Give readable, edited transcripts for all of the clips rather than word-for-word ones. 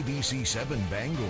WVC-7 Bangor.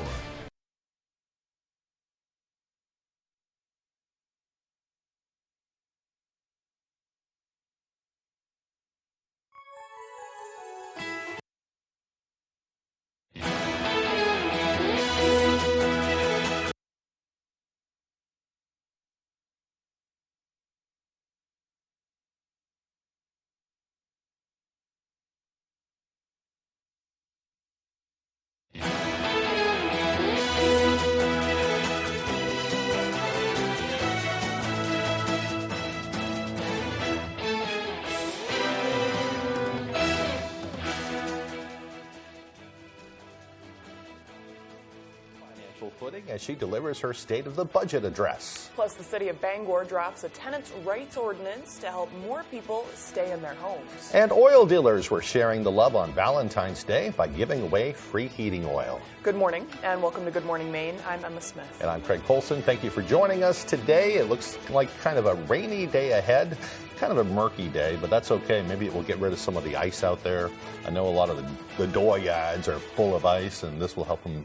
Footing as she delivers her State of the Budget address. Plus, the city of Bangor drafts a tenants' rights ordinance to help more people stay in their homes. And oil dealers were sharing the love on Valentine's Day by giving away free heating oil. Good morning, and welcome to Good Morning Maine. I'm Emma Smith. And I'm Craig Polson. Thank you for joining us today. It looks like kind of a rainy day ahead. Kind of a murky day, but that's okay. Maybe it will get rid of some of the ice out there. I know a lot of the dooryards are full of ice, and this will help them,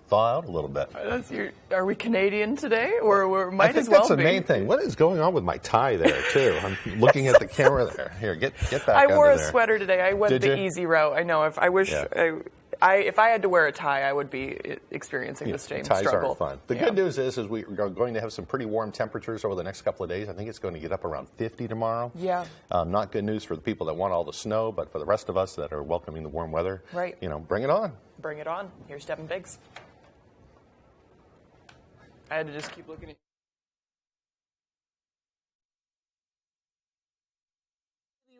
thaw out a little bit. Are we Canadian today, or we might as well be? I think that's the main thing. What is going on with my tie there, too? I'm looking at the camera there. Here, get back I wore under a there. sweater today. I went the easy route. I know. If I had to wear a tie, I would be experiencing the same ties struggle. Aren't fun. The good news is we are going to have some pretty warm temperatures over the next couple of days. I think it's going to get up around 50 tomorrow. Yeah. Not good news for the people that want all the snow, but for the rest of us that are welcoming the warm weather, right. Bring it on. Bring it on. Here's Devin Biggs. I had to just keep looking at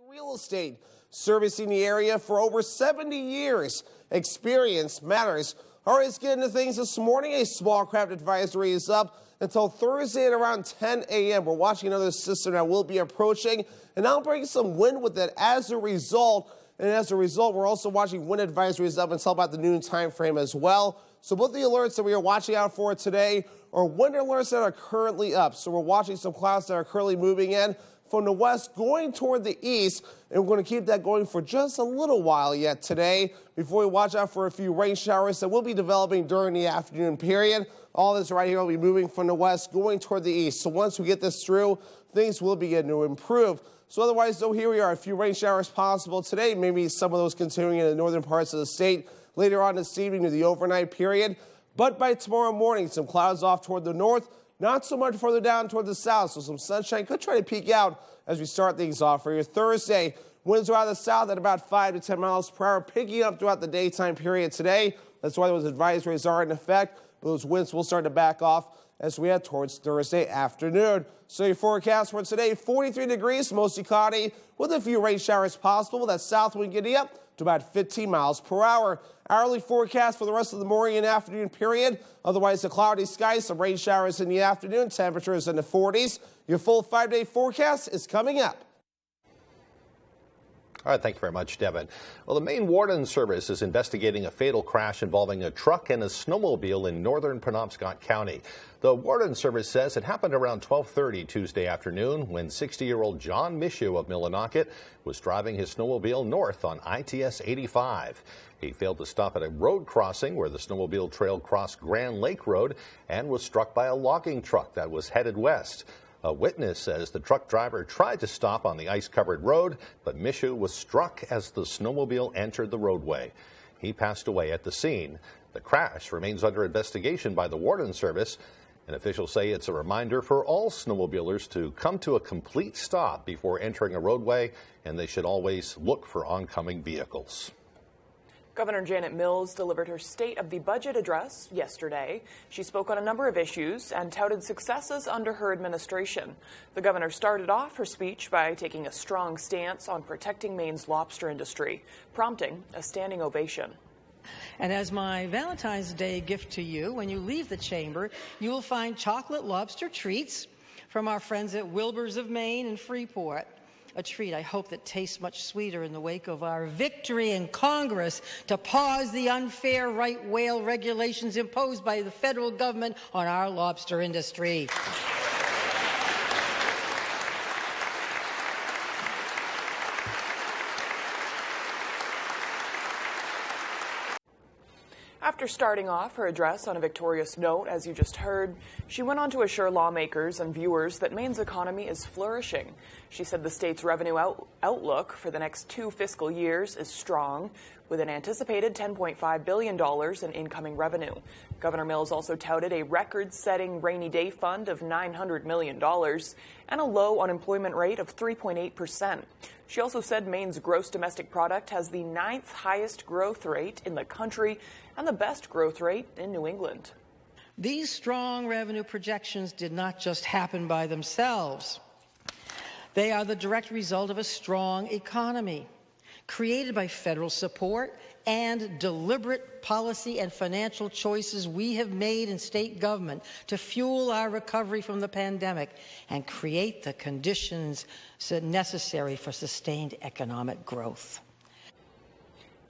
real estate, servicing the area for over 70 years. Experience matters. All right, let's get into things this morning. A small craft advisory is up until Thursday at around 10 a.m. We're watching another system that will be approaching, and I'll bring some wind with it as a result. And as a result, we're also watching wind advisories up until about the noon time frame as well. So both the alerts that we are watching out for today are wind alerts that are currently up. So we're watching some clouds that are currently moving in from the west going toward the east, and we're going to keep that going for just a little while yet today before we watch out for a few rain showers that will be developing during the afternoon period. All this right here will be moving from the west going toward the east. So once we get this through, things will begin to improve. So otherwise, though, here we are, a few rain showers possible today, maybe some of those continuing in the northern parts of the state later on this evening to the overnight period. But by tomorrow morning, some clouds off toward the north, not so much further down toward the south, so some sunshine could try to peek out as we start things off for your Thursday. Winds are out of the south at about 5 to 10 miles per hour, picking up throughout the daytime period today. That's why those advisories are in effect. Those winds will start to back off as we head towards Thursday afternoon. So your forecast for today, 43 degrees, mostly cloudy, with a few rain showers possible. That south wind getting up to about 15 miles per hour. Hourly forecast for the rest of the morning and afternoon period. Otherwise, a cloudy sky, some rain showers in the afternoon, temperatures in the 40s. Your full 5-day forecast is coming up. All right, thank you very much, Devin. Well, the Maine Warden Service is investigating a fatal crash involving a truck and a snowmobile in northern Penobscot County. The Warden Service says it happened around 12:30 Tuesday afternoon when 60-year-old John Mishu of Millinocket was driving his snowmobile north on ITS 85. He failed to stop at a road crossing where the snowmobile trail crossed Grand Lake Road and was struck by a logging truck that was headed west. A witness says the truck driver tried to stop on the ice-covered road, but Mishu was struck as the snowmobile entered the roadway. He passed away at the scene. The crash remains under investigation by the Warden Service, and officials say it's a reminder for all snowmobilers to come to a complete stop before entering a roadway, and they should always look for oncoming vehicles. Governor Janet Mills delivered her State of the Budget address yesterday. She spoke on a number of issues and touted successes under her administration. The governor started off her speech by taking a strong stance on protecting Maine's lobster industry, prompting a standing ovation. And as my Valentine's Day gift to you, when you leave the chamber, you will find chocolate lobster treats from our friends at Wilbur's of Maine and Freeport. A treat I hope that tastes much sweeter in the wake of our victory in Congress to pause the unfair right whale regulations imposed by the federal government on our lobster industry. After starting off her address on a victorious note, as you just heard, she went on to assure lawmakers and viewers that Maine's economy is flourishing. She said the state's revenue outlook for the next 2 fiscal years is strong, with an anticipated $10.5 billion in incoming revenue. Governor Mills also touted a record-setting rainy day fund of $900 million and a low unemployment rate of 3.8%. She also said Maine's gross domestic product has the 9th highest growth rate in the country and the best growth rate in New England. These strong revenue projections did not just happen by themselves. They are the direct result of a strong economy, created by federal support and deliberate policy and financial choices we have made in state government to fuel our recovery from the pandemic and create the conditions necessary for sustained economic growth.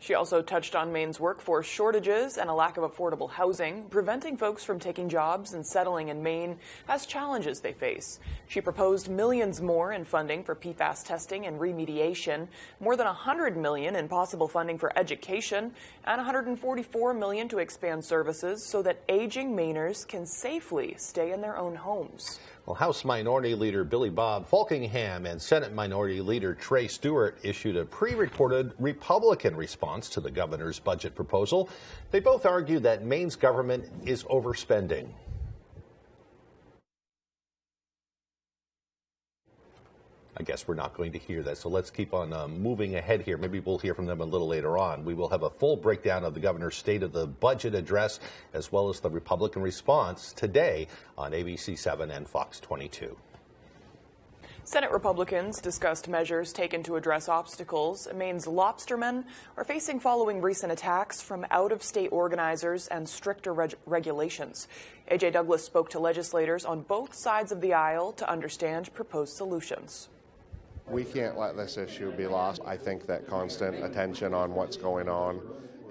She also touched on Maine's workforce shortages and a lack of affordable housing, preventing folks from taking jobs and settling in Maine as challenges they face. She proposed millions more in funding for PFAS testing and remediation, more than $100 million in possible funding for education, and $144 million to expand services so that aging Mainers can safely stay in their own homes. Well, House Minority Leader Billy Bob Falkingham and Senate Minority Leader Trey Stewart issued a pre-recorded Republican response to the governor's budget proposal. They both argue that Maine's government is overspending. I guess we're not going to hear that, so let's keep on moving ahead here. Maybe we'll hear from them a little later on. We will have a full breakdown of the governor's State of the Budget address, as well as the Republican response today on ABC7 and Fox 22. Senate Republicans discussed measures taken to address obstacles Maine's lobstermen are facing following recent attacks from out-of-state organizers and stricter regulations. A.J. Douglas spoke to legislators on both sides of the aisle to understand proposed solutions. We can't let this issue be lost. I think that constant attention on what's going on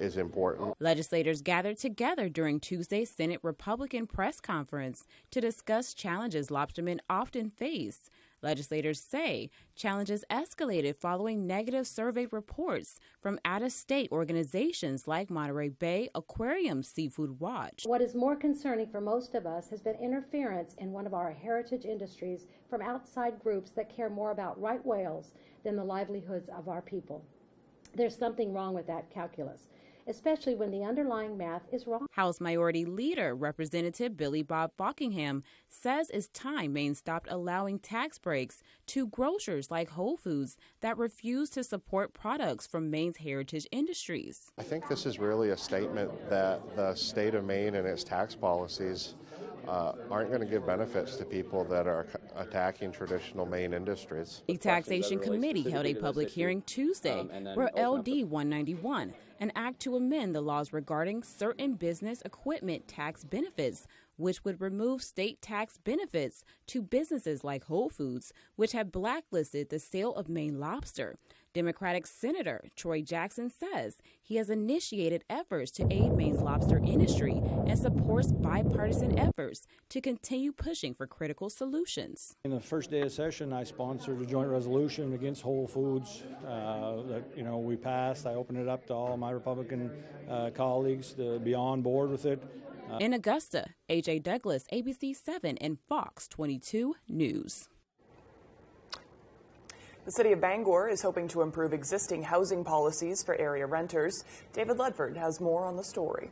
is important. Legislators gathered together during Tuesday's Senate Republican press conference to discuss challenges lobstermen often face. Legislators say challenges escalated following negative survey reports from out-of-state organizations like Monterey Bay Aquarium Seafood Watch. What is more concerning for most of us has been interference in one of our heritage industries from outside groups that care more about right whales than the livelihoods of our people. There's something wrong with that calculus, especially when the underlying math is wrong. House Minority Leader Representative Billy Bob Falkingham says it's time Maine stopped allowing tax breaks to grocers like Whole Foods that refuse to support products from Maine's heritage industries. I think this is really a statement that the state of Maine and its tax policies aren't going to give benefits to people that are attacking traditional Maine industries. The Taxation Committee held a public hearing Tuesday where LD 191, an act to amend the laws regarding certain business equipment tax benefits, which would remove state tax benefits to businesses like Whole Foods, which have blacklisted the sale of Maine lobster. Democratic Senator Troy Jackson says he has initiated efforts to aid Maine's lobster industry and supports bipartisan efforts to continue pushing for critical solutions. In the first day of session, I sponsored a joint resolution against Whole Foods that we passed. I opened it up to all my Republican colleagues to be on board with it. In Augusta, A.J. Douglas, ABC7 and Fox 22 News. The city of Bangor is hoping to improve existing housing policies for area renters. David Ledford has more on the story.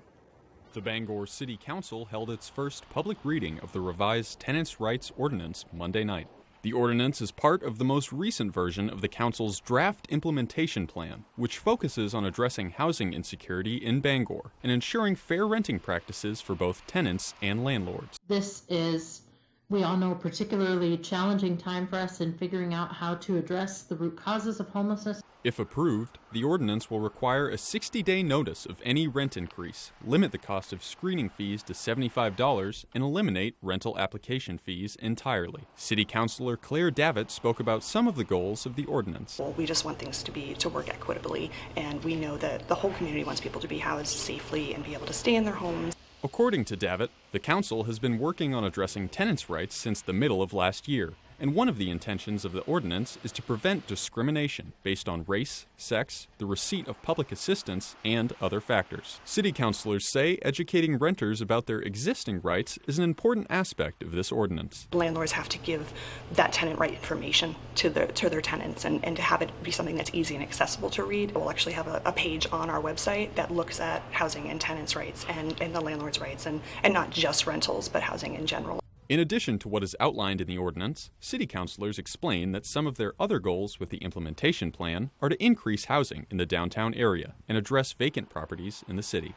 The Bangor City Council held its first public reading of the revised Tenants' Rights Ordinance Monday night. The ordinance is part of the most recent version of the council's draft implementation plan, which focuses on addressing housing insecurity in Bangor and ensuring fair renting practices for both tenants and landlords. This is, we all know, a particularly challenging time for us in figuring out how to address the root causes of homelessness. If approved, the ordinance will require a 60-day notice of any rent increase, limit the cost of screening fees to $75, and eliminate rental application fees entirely. City Councilor Claire Davitt spoke about some of the goals of the ordinance. Well, we just want things to work equitably, and we know that the whole community wants people to be housed safely and be able to stay in their homes. According to Davitt, the council has been working on addressing tenants' rights since the middle of last year. And one of the intentions of the ordinance is to prevent discrimination based on race, sex, the receipt of public assistance, and other factors. City councilors say educating renters about their existing rights is an important aspect of this ordinance. Landlords have to give that tenant right information to their tenants, and to have it be something that's easy and accessible to read. We'll actually have a page on our website that looks at housing and tenants' rights and the landlord's rights, and not just rentals, but housing in general. In addition to what is outlined in the ordinance, city councilors explain that some of their other goals with the implementation plan are to increase housing in the downtown area and address vacant properties in the city.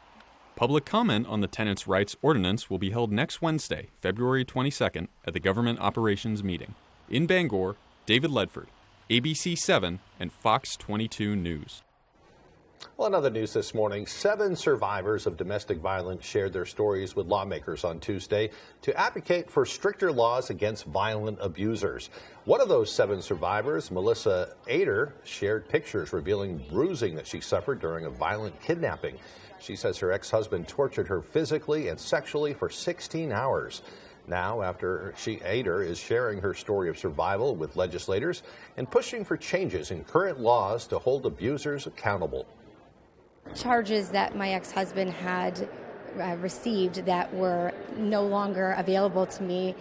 Public comment on the Tenants' Rights Ordinance will be held next Wednesday, February 22nd, at the Government Operations Meeting. In Bangor, David Ledford, ABC 7 and Fox 22 News. Well, in other news this morning, 7 survivors of domestic violence shared their stories with lawmakers on Tuesday to advocate for stricter laws against violent abusers. One of those 7 survivors, Melissa Ader, shared pictures revealing bruising that she suffered during a violent kidnapping. She says her ex-husband tortured her physically and sexually for 16 hours. Now, Ader is sharing her story of survival with legislators and pushing for changes in current laws to hold abusers accountable. Charges that my ex-husband had received that were no longer available to me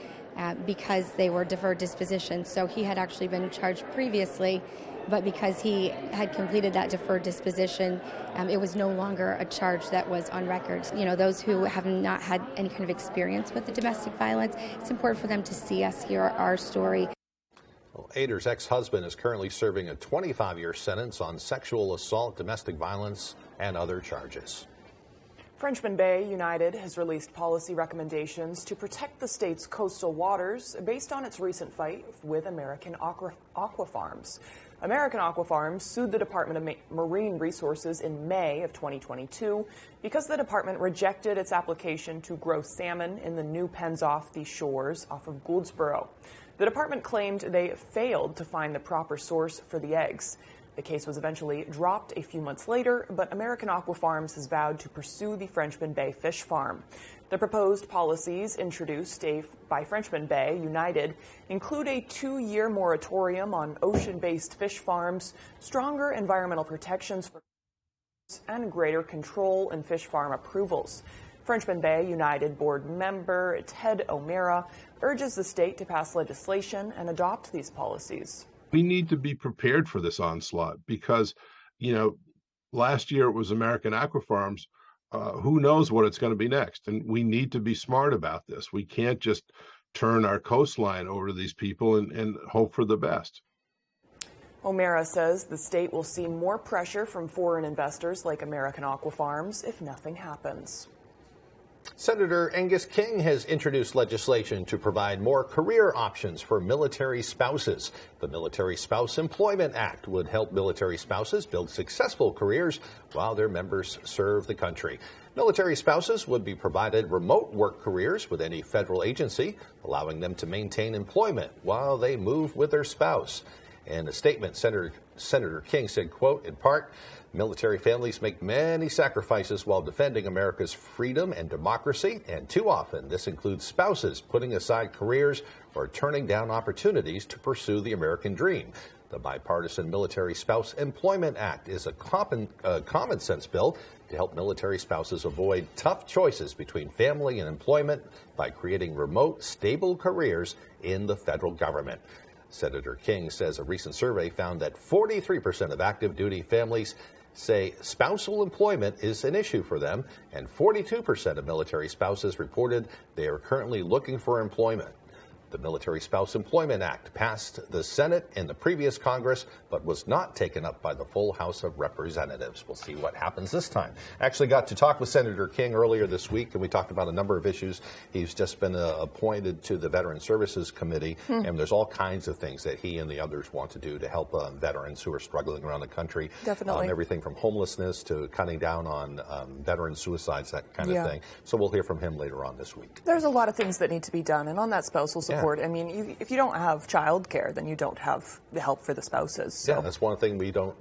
because they were deferred disposition. So he had actually been charged previously, but because he had completed that deferred disposition, it was no longer a charge that was on record. You know, those who have not had any kind of experience with the domestic violence, it's important for them to see us, hear our story. Well, Ader's ex-husband is currently serving a 25-year sentence on sexual assault, domestic violence, and other charges. Frenchman Bay United has released policy recommendations to protect the state's coastal waters based on its recent fight with American Aqua Farms. American Aqua Farms sued the Department of Marine Resources in May of 2022 because the department rejected its application to grow salmon in the new pens off the shores off of Goldsboro. The department claimed they failed to find the proper source for the eggs. The case was eventually dropped a few months later, but American Aqua Farms has vowed to pursue the Frenchman Bay Fish Farm. The proposed policies introduced by Frenchman Bay United include a 2-year moratorium on ocean-based fish farms, stronger environmental protections for and greater control in fish farm approvals. Frenchman Bay United board member Ted O'Meara urges the state to pass legislation and adopt these policies. We need to be prepared for this onslaught because, last year it was American Aqua Farms. Who knows what it's going to be next? And we need to be smart about this. We can't just turn our coastline over to these people and hope for the best. O'Meara says the state will see more pressure from foreign investors like American Aqua Farms if nothing happens. Senator Angus King has introduced legislation to provide more career options for military spouses. The Military Spouse Employment Act would help military spouses build successful careers while their members serve the country. Military spouses would be provided remote work careers with any federal agency, allowing them to maintain employment while they move with their spouse. In a statement, Senator King said, quote, in part, military families make many sacrifices while defending America's freedom and democracy, and too often this includes spouses putting aside careers or turning down opportunities to pursue the American dream. The bipartisan Military Spouse Employment Act is a common sense bill to help military spouses avoid tough choices between family and employment by creating remote, stable careers in the federal government. Senator King says a recent survey found that 43% of active duty families say spousal employment is an issue for them, and 42% of military spouses reported they are currently looking for employment. The Military Spouse Employment Act passed the Senate in the previous Congress, but was not taken up by the full House of Representatives. We'll see what happens this time. Actually got to talk with Senator King earlier this week, and we talked about a number of issues. He's just been appointed to the Veteran Services Committee, and there's all kinds of things that he and the others want to do to help veterans who are struggling around the country. Definitely. Everything from homelessness to cutting down on veteran suicides, that kind of thing. So we'll hear from him later on this week. There's a lot of things that need to be done, and on that spousal support support. I mean, if you don't have childcare, then you don't have the help for the spouses. So. Yeah, that's one thing we don't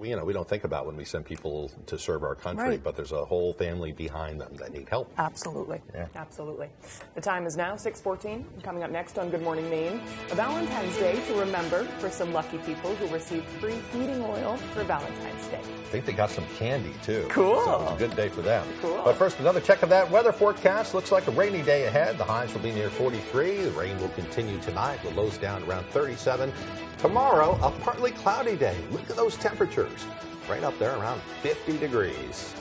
think about when we send people to serve our country. Right. But there's a whole family behind them that need help. Absolutely, absolutely. The time is now 6:14. Coming up next on Good Morning Maine, a Valentine's Day to remember for some lucky people who received free heating oil for Valentine's Day. I think they got some candy, too. Cool. So it was a good day for them. Cool. But first, another check of that weather forecast. Looks like a rainy day ahead. The highs will be near 43. The rain will continue tonight. The lows down around 37. Tomorrow, a partly cloudy day. Look at those temperatures. Right up there around 50 degrees.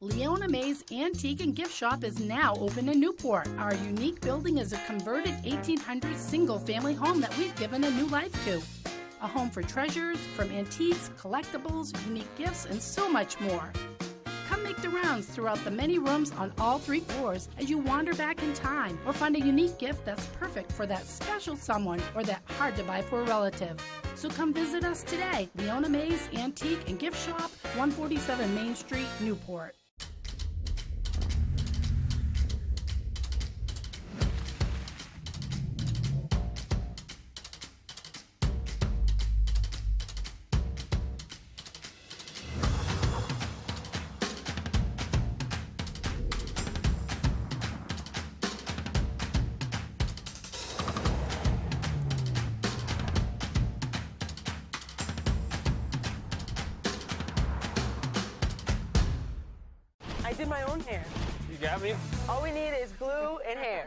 Leona May's Antique and Gift Shop is now open in Newport. Our unique building is a converted 1800s single-family home that we've given a new life to. A home for treasures, from antiques, collectibles, unique gifts, and so much more. Come make the rounds throughout the many rooms on all 3 floors as you wander back in time or find a unique gift that's perfect for that special someone or that hard-to-buy-for relative. So come visit us today. Leona May's Antique and Gift Shop, 147 Main Street, Newport. I did my own hair. You got me? All we need is glue and hair.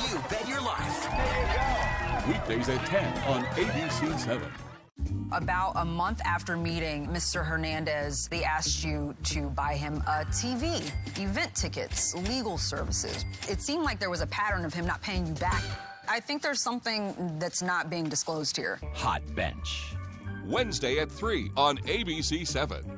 You Bet Your Life. There you go. Weekdays at 10 on ABC 7. About a month after meeting Mr. Hernandez, they asked you to buy him a TV, event tickets, legal services. It seemed like there was a pattern of him not paying you back. I think there's something that's not being disclosed here. Hot Bench. Wednesday at 3 on ABC 7.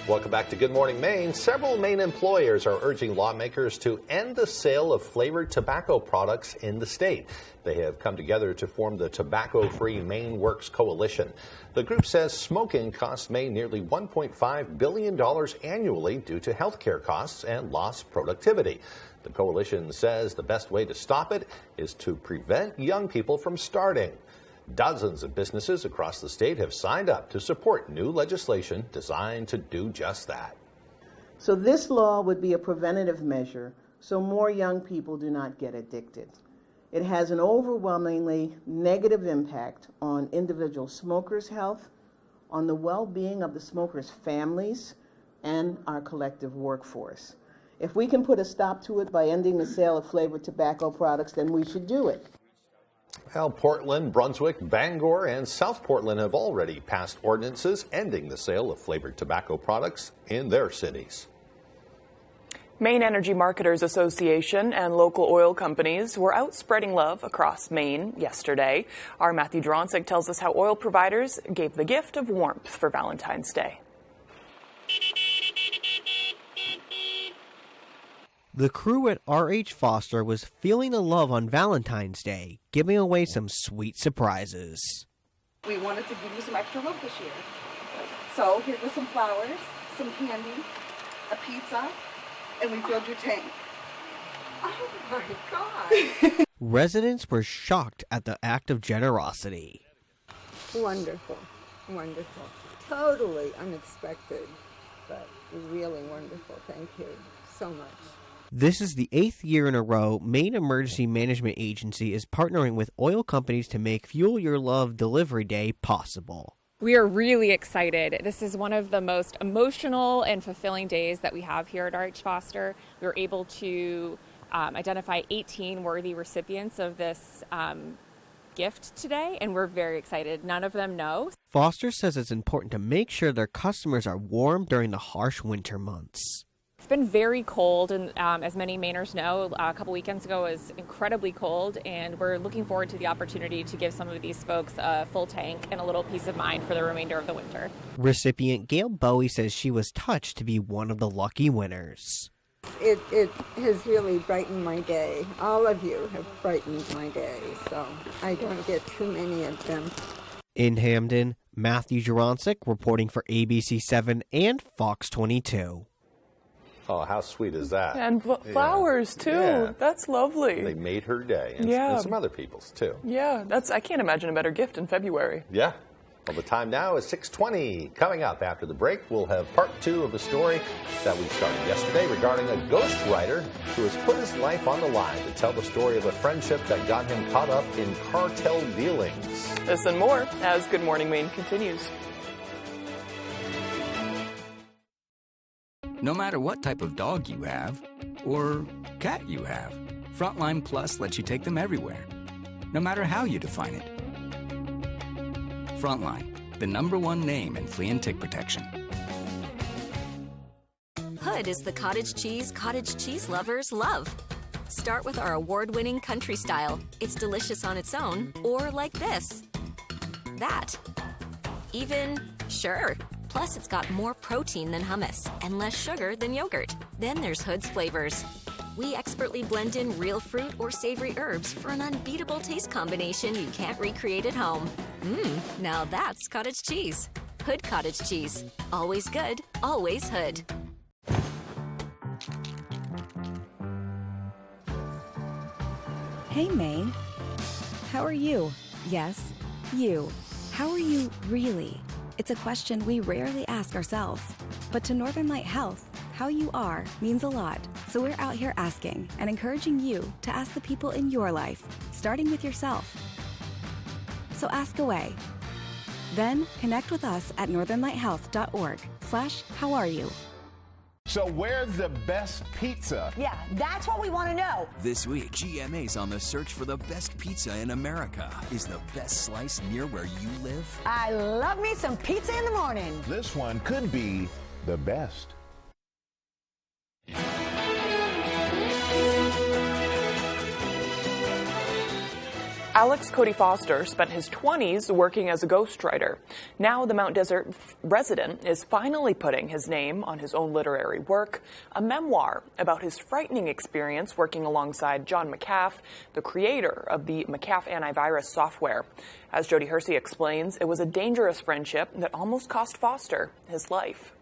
Welcome back to Good Morning Maine. Several Maine employers are urging lawmakers to end the sale of flavored tobacco products in the state. They have come together to form the Tobacco-Free Maine Works Coalition. The group says smoking costs Maine nearly $1.5 billion annually due to health care costs and lost productivity. The coalition says the best way to stop it is to prevent young people from starting. Dozens of businesses across the state have signed up to support new legislation designed to do just that. So this law would be a preventative measure so more young people do not get addicted. It has an overwhelmingly negative impact on individual smokers' health, on the well-being of the smokers' families, and our collective workforce. If we can put a stop to it by ending the sale of flavored tobacco products, then we should do it. Well, Portland, Brunswick, Bangor, and South Portland have already passed ordinances ending the sale of flavored tobacco products in their cities. Maine Energy Marketers Association and local oil companies were out spreading love across Maine yesterday. Our Matthew Dronsick tells us how oil providers gave the gift of warmth for Valentine's Day. The crew at R.H. Foster was feeling the love on Valentine's Day, giving away some sweet surprises. We wanted to give you some extra love this year. So here were some flowers, some candy, a pizza, and we filled your tank. Oh my God. Residents were shocked at the act of generosity. Wonderful, wonderful. Totally unexpected, but really wonderful. Thank you so much. This is the 8th year in a row Maine Emergency Management Agency is partnering with oil companies to make Fuel Your Love Delivery Day possible. We are really excited. This is one of the most emotional and fulfilling days that we have here at R.H. Foster. We were able to identify 18 worthy recipients of this gift today, and we're very excited. None of them know. Foster says it's important to make sure their customers are warm during the harsh winter months. It's been very cold, and as many Mainers know, a couple weekends ago it was incredibly cold, and we're looking forward to the opportunity to give some of these folks a full tank and a little peace of mind for the remainder of the winter. Recipient Gail Bowie says she was touched to be one of the lucky winners. it has really brightened my day. All of you have brightened my day, so I don't get too many of them. In Hamden, Matthew Jurancic reporting for ABC7 and Fox 22. Oh, how sweet is that? And flowers, too. Yeah. That's lovely. They made her day. And, Yeah. and some other people's, too. Yeah, I can't imagine a better gift in February. Yeah. Well, the time now is 6:20. Coming up after the break, we'll have part 2 of a story that we started yesterday regarding a ghostwriter who has put his life on the line to tell the story of a friendship that got him caught up in cartel dealings. This and more as Good Morning Maine continues. No matter what type of dog you have or cat you have, Frontline Plus lets you take them everywhere, no matter how you define it. Frontline, the #1 name in flea and tick protection. Hood is the cottage cheese lovers love. Start with our award-winning country style. It's delicious on its own, or like this. That. Even, sure. Plus, it's got more protein than hummus and less sugar than yogurt. Then there's Hood's flavors. We expertly blend in real fruit or savory herbs for an unbeatable taste combination you can't recreate at home. Now that's cottage cheese. Hood cottage cheese. Always good, always Hood. Hey, Maine. How are you? Yes, you. How are you really? It's a question we rarely ask ourselves. But to Northern Light Health, how you are means a lot. So we're out here asking and encouraging you to ask the people in your life, starting with yourself. So ask away. Then connect with us at northernlighthealth.org/howareyou. So where's the best pizza? Yeah, that's what we want to know. This week, GMA's on the search for the best pizza in America. Is the best slice near where you live? I love me some pizza in the morning. This one could be the best. Alex Cody Foster spent his 20s working as a ghostwriter. Now the Mount Desert resident is finally putting his name on his own literary work, a memoir about his frightening experience working alongside John McAfee, the creator of the McAfee antivirus software. As Jody Hersey explains, it was a dangerous friendship that almost cost Foster his life.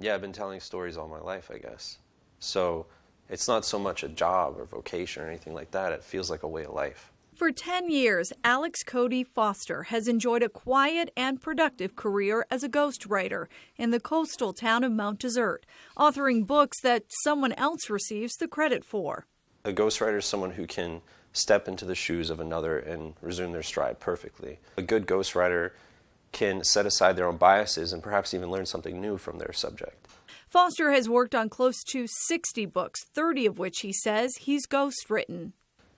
Yeah, I've been telling stories all my life, I guess. So it's not so much a job or vocation or anything like that. It feels like a way of life. For 10 years, Alex Cody Foster has enjoyed a quiet and productive career as a ghostwriter in the coastal town of Mount Desert, authoring books that someone else receives the credit for. A ghostwriter is someone who can step into the shoes of another and resume their stride perfectly. A good ghostwriter can set aside their own biases and perhaps even learn something new from their subject. Foster has worked on close to 60 books, 30 of which he says he's ghostwritten.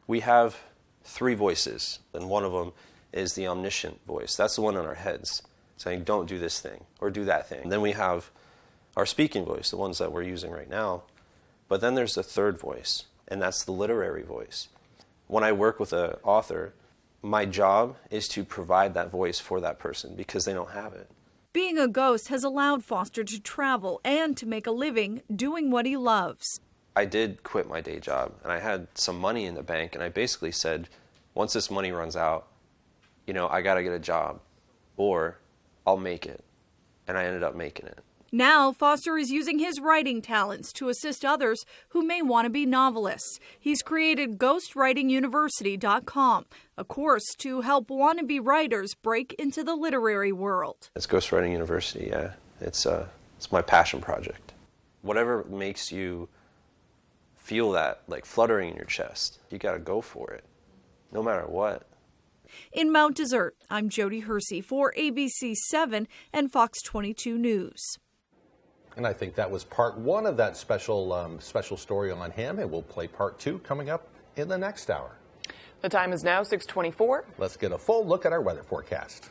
We have 3 voices, and one of them is the omniscient voice. That's the one in our heads, saying, don't do this thing or do that thing. And then we have our speaking voice, the ones that we're using right now. But then there's the third voice, and that's the literary voice. When I work with an author, my job is to provide that voice for that person because they don't have it. Being a ghost has allowed Foster to travel and to make a living doing what he loves. I did quit my day job, and I had some money in the bank, and I basically said, once this money runs out, I got to get a job, or I'll make it. And I ended up making it. Now, Foster is using his writing talents to assist others who may want to be novelists. He's created GhostWritingUniversity.com, a course to help wannabe writers break into the literary world. It's Ghostwriting University, yeah. It's my passion project. Whatever makes you feel that like fluttering in your chest, you got to go for it, no matter what. In Mount Desert, I'm Jody Hersey for ABC7 and Fox 22 News. And I think that was part 1 of that special story on him, and we'll play part 2 coming up in the next hour. The time is now 6:24. Let's get a full look at our weather forecast.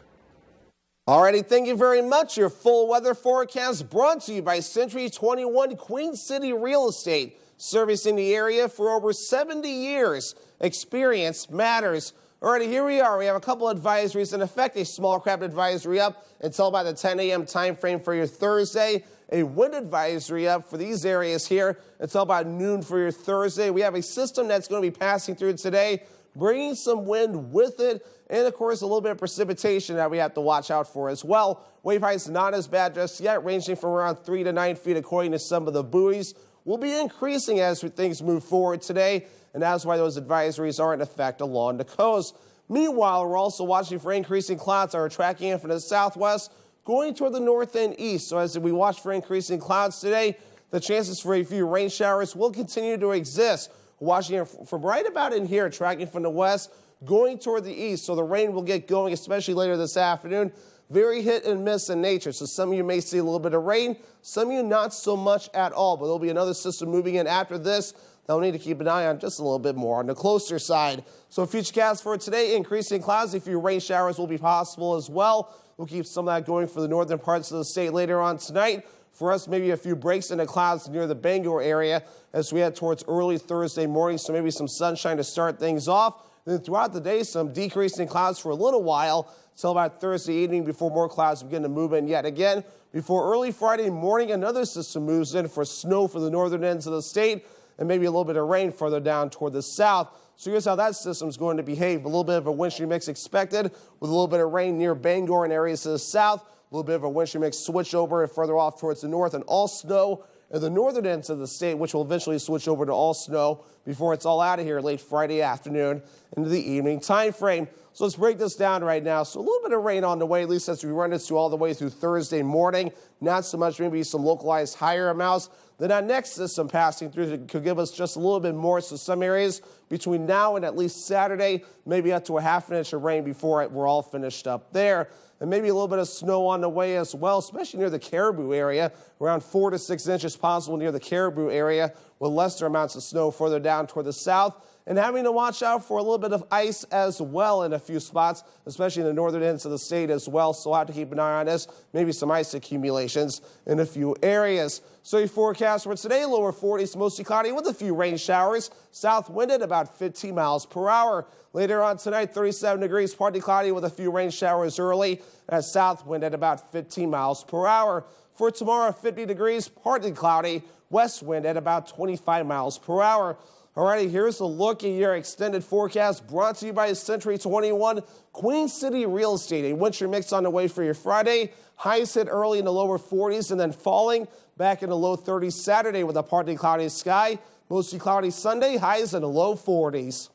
Alrighty, thank you very much. Your full weather forecast brought to you by Century 21 Queen City Real Estate, servicing the area for over 70 years. Experience matters. Alrighty, here we are. We have a couple advisories in effect. A small craft advisory up until about the 10 a.m. time frame for your Thursday. a wind advisory up for these areas here until about noon for your Thursday. We have a system that's going to be passing through today, bringing some wind with it, and of course a little bit of precipitation that we have to watch out for as well. Wave heights not as bad just yet, ranging from around 3 to 9 feet according to some of the buoys. Will be increasing as things move forward today, and that's why those advisories are in effect along the coast. Meanwhile, we're also watching for increasing clouds that are tracking in from the southwest, going toward the north and east. So as we watch for increasing clouds today, the chances for a few rain showers will continue to exist. Watching from right about in here, tracking from the west, going toward the east. So the rain will get going, especially later this afternoon. Very hit and miss in nature. So some of you may see a little bit of rain, some of you not so much at all. But there'll be another system moving in after this that we'll need to keep an eye on just a little bit more on the closer side. So futurecast for today, increasing clouds. A few rain showers will be possible as well. We'll keep some of that going for the northern parts of the state later on tonight. For us, maybe a few breaks in the clouds near the Bangor area as we head towards early Thursday morning. So maybe some sunshine to start things off. Then throughout the day, some decreasing clouds for a little while until about Thursday evening before more clouds begin to move in yet again. Before early Friday morning, another system moves in for snow for the northern ends of the state and maybe a little bit of rain further down toward the south. So here's how that system's going to behave. A little bit of a wintry mix expected with a little bit of rain near Bangor and areas to the south. A little bit of a wintry mix switch over and further off towards the north, and all snow in the northern ends of the state, which will eventually switch over to all snow before it's all out of here late Friday afternoon into the evening time frame. So let's break this down right now. So a little bit of rain on the way, at least as we run this all the way through Thursday morning. Not so much, maybe some localized higher amounts. Then our next system passing through could give us just a little bit more. So some areas between now and at least Saturday, maybe up to a half an inch of rain before we're all finished up there. And maybe a little bit of snow on the way as well, especially near the Caribou area. Around 4 to 6 inches possible near the Caribou area, with lesser amounts of snow further down toward the south. And having to watch out for a little bit of ice as well in a few spots, especially in the northern ends of the state as well. So we'll have to keep an eye on this. Maybe some ice accumulations in a few areas. So your forecast for today, lower 40s, mostly cloudy with a few rain showers. South wind at about 15 miles per hour. Later on tonight, 37 degrees, partly cloudy with a few rain showers early. And south wind at about 15 miles per hour. For tomorrow, 50 degrees, partly cloudy. West wind at about 25 miles per hour. Alrighty, here's a look at your extended forecast brought to you by Century 21 Queen City Real Estate. A wintry mix on the way for your Friday. Highs hit early in the lower 40s and then falling back in the low 30s Saturday with a partly cloudy sky. Mostly cloudy Sunday, highs in the low 40s.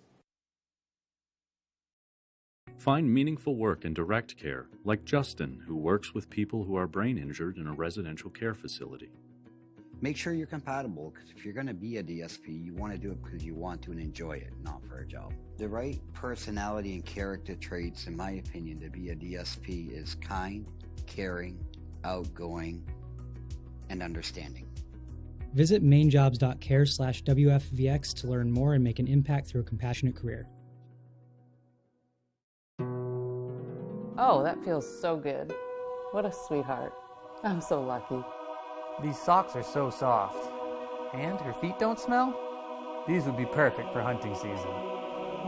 Find meaningful work in direct care, like Justin, who works with people who are brain injured in a residential care facility. Make sure you're compatible, because if you're going to be a DSP, you want to do it because you want to and enjoy it, not for a job. The right personality and character traits, in my opinion, to be a DSP is kind, caring, outgoing, and understanding. Visit mainjobs.care/WFVX to learn more and make an impact through a compassionate career. Oh, that feels so good. What a sweetheart. I'm so lucky. These socks are so soft. And her feet don't smell? These would be perfect for hunting season.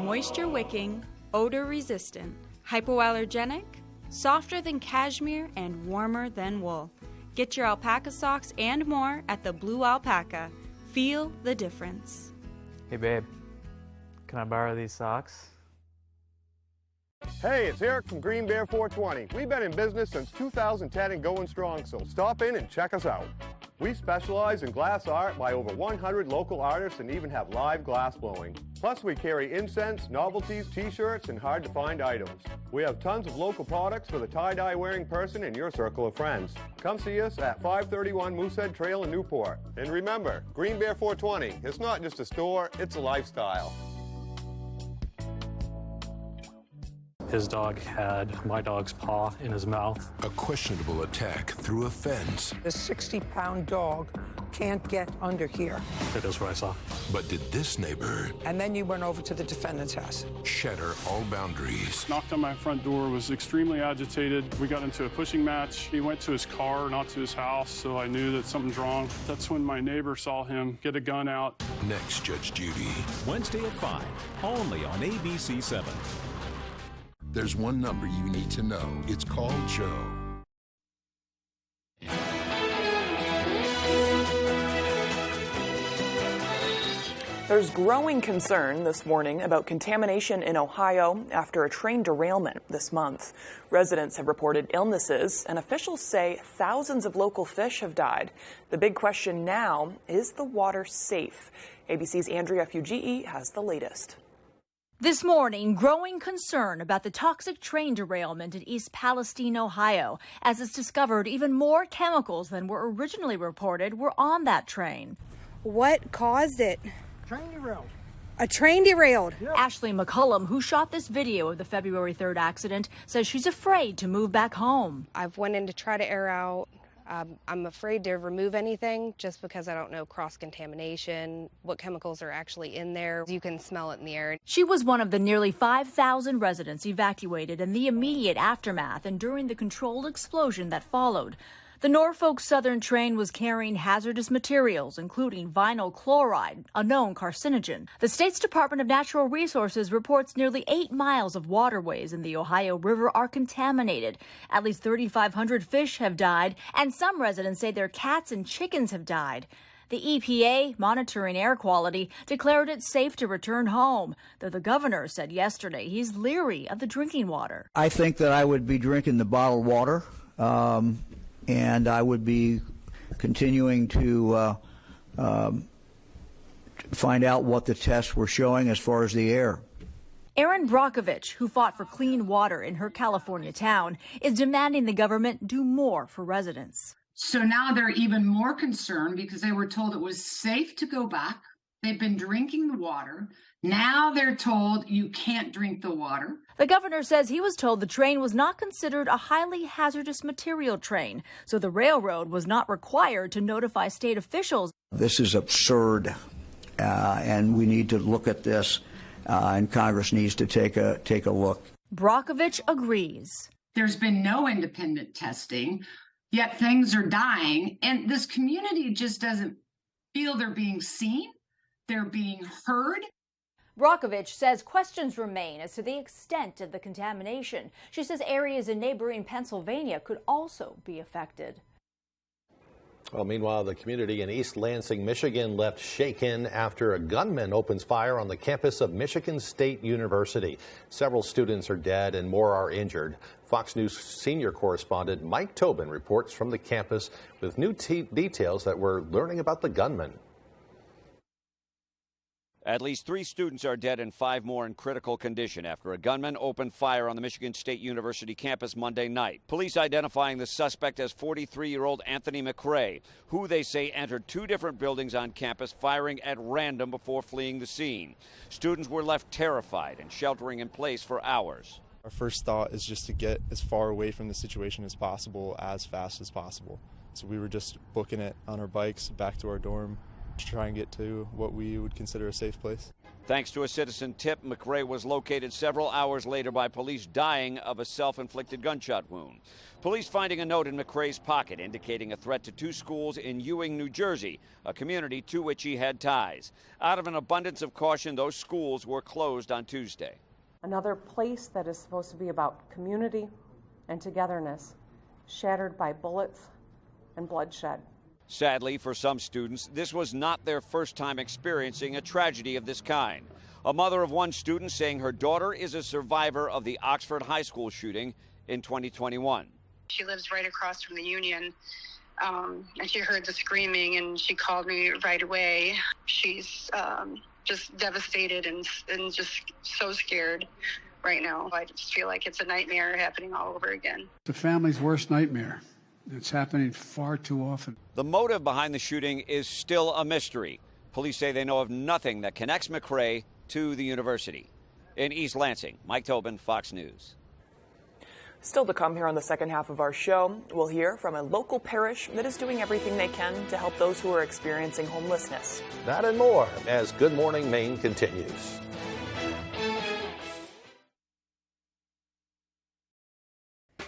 Moisture wicking, odor resistant, hypoallergenic, softer than cashmere, and warmer than wool. Get your alpaca socks and more at the Blue Alpaca. Feel the difference. Hey babe, can I borrow these socks? Hey, it's Eric from Green Bear 420. We've been in business since 2010 and going strong, so stop in and check us out. We specialize in glass art by over 100 local artists and even have live glass blowing. Plus, we carry incense, novelties, t-shirts, and hard-to-find items. We have tons of local products for the tie-dye wearing person in your circle of friends. Come see us at 531 Moosehead Trail in Newport. And remember, Green Bear 420, it's not just a store, it's a lifestyle. His dog had my dog's paw in his mouth. A questionable attack through a fence. The 60-pound dog can't get under here. It is what I saw. But did this neighbor... And then you went over to the defendant's house. Shatter all boundaries. Knocked on my front door, was extremely agitated. We got into a pushing match. He went to his car, not to his house, so I knew that something's wrong. That's when my neighbor saw him get a gun out. Next, Judge Judy. Wednesday at 5, only on ABC 7. There's one number you need to know. It's called Joe. There's growing concern this morning about contamination in Ohio after a train derailment this month. Residents have reported illnesses, and officials say thousands of local fish have died. The big question now, is the water safe? ABC's Andrea Fugii has the latest. This morning, growing concern about the toxic train derailment in East Palestine, Ohio, as it's discovered even more chemicals than were originally reported were on that train. What caused it? Train derailed. A train derailed. Yep. Ashley McCullum, who shot this video of the February 3rd accident, says she's afraid to move back home. I've went in to try to air out. I'm afraid to remove anything just because I don't know cross-contamination, what chemicals are actually in there. You can smell it in the air. She was one of the nearly 5,000 residents evacuated in the immediate aftermath and during the controlled explosion that followed. The Norfolk Southern train was carrying hazardous materials, including vinyl chloride, a known carcinogen. The state's Department of Natural Resources reports nearly 8 miles of waterways in the Ohio River are contaminated. At least 3,500 fish have died, and some residents say their cats and chickens have died. The EPA, monitoring air quality, declared it safe to return home, though the governor said yesterday he's leery of the drinking water. I think that I would be drinking the bottled water. And I would be continuing to find out what the tests were showing as far as the air. Erin Brockovich, who fought for clean water in her California town, is demanding the government do more for residents. So now they're even more concerned because they were told it was safe to go back. They've been drinking the water. Now they're told you can't drink the water. The governor says he was told the train was not considered a highly hazardous material train, so the railroad was not required to notify state officials. This is absurd, and we need to look at this, and Congress needs to take a look. Brockovich agrees. There's been no independent testing, yet things are dying, and this community just doesn't feel they're being seen, they're being heard. Brockovich says questions remain as to the extent of the contamination. She says areas in neighboring Pennsylvania could also be affected. Well, meanwhile, the community in East Lansing, Michigan left shaken after a gunman opens fire on the campus of Michigan State University. Several students are dead and more are injured. Fox News senior correspondent Mike Tobin reports from the campus with new details that we're learning about the gunman. At least 3 students are dead and 5 more in critical condition after a gunman opened fire on the Michigan State University campus Monday night. Police identifying the suspect as 43-year-old Anthony McRae, who they say entered 2 different buildings on campus, firing at random before fleeing the scene. Students were left terrified and sheltering in place for hours. Our first thought is just to get as far away from the situation as possible, as fast as possible. So we were just booking it on our bikes back to our dorm to try and get to what we would consider a safe place. Thanks to a citizen tip, McRae was located several hours later by police dying of a self-inflicted gunshot wound. Police finding a note in McRae's pocket indicating a threat to 2 schools in Ewing, New Jersey, a community to which he had ties. Out of an abundance of caution, those schools were closed on Tuesday. Another place that is supposed to be about community and togetherness, shattered by bullets and bloodshed. Sadly, for some students, this was not their first time experiencing a tragedy of this kind. A mother of one student saying her daughter is a survivor of the Oxford High School shooting in 2021. She lives right across from the Union, and she heard the screaming, and she called me right away. She's just devastated and just so scared right now. I just feel like it's a nightmare happening all over again. The family's worst nightmare. It's happening far too often. The motive behind the shooting is still a mystery. Police say they know of nothing that connects McRae to the university. In East Lansing, Mike Tobin, Fox News. Still to come here on the second half of our show, we'll hear from a local parish that is doing everything they can to help those who are experiencing homelessness. That and more as Good Morning Maine continues.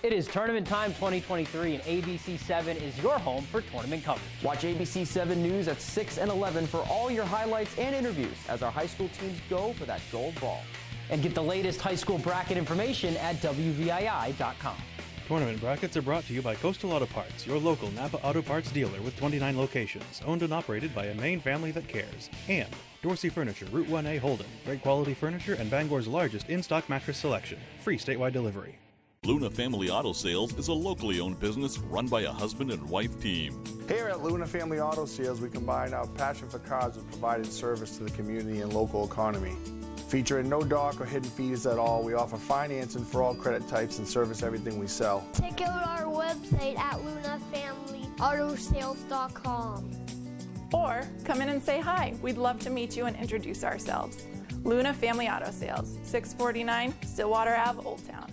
It is Tournament Time 2023, and ABC7 is your home for tournament coverage. Watch ABC7 News at 6 and 11 for all your highlights and interviews as our high school teams go for that gold ball. And get the latest high school bracket information at WVII.com. Tournament brackets are brought to you by Coastal Auto Parts, your local Napa Auto Parts dealer with 29 locations, owned and operated by a Maine family that cares. And Dorsey Furniture, Route 1A, Holden. Great quality furniture and Bangor's largest in-stock mattress selection. Free statewide delivery. Luna Family Auto Sales is a locally owned business run by a husband and wife team. Here at Luna Family Auto Sales, we combine our passion for cars with providing service to the community and local economy. Featuring no dark or hidden fees at all, we offer financing for all credit types and service everything we sell. Check out our website at lunafamilyautosales.com. Or come in and say hi. We'd love to meet you and introduce ourselves. Luna Family Auto Sales, 649 Stillwater Ave, Old Town.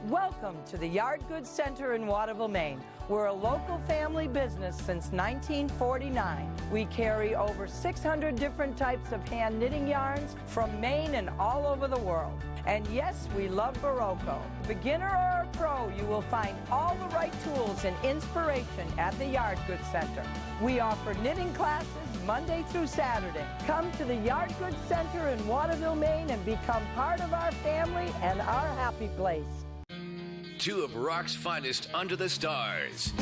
Welcome to the Yard Goods Center in Waterville, Maine. We're a local family business since 1949. We carry over 600 different types of hand knitting yarns from Maine and all over the world. And yes, we love Barocco. Beginner or a pro, you will find all the right tools and inspiration at the Yard Goods Center. We offer knitting classes Monday through Saturday. Come to the Yard Goods Center in Waterville, Maine and become part of our family and our happy place. Two of rock's finest under the stars.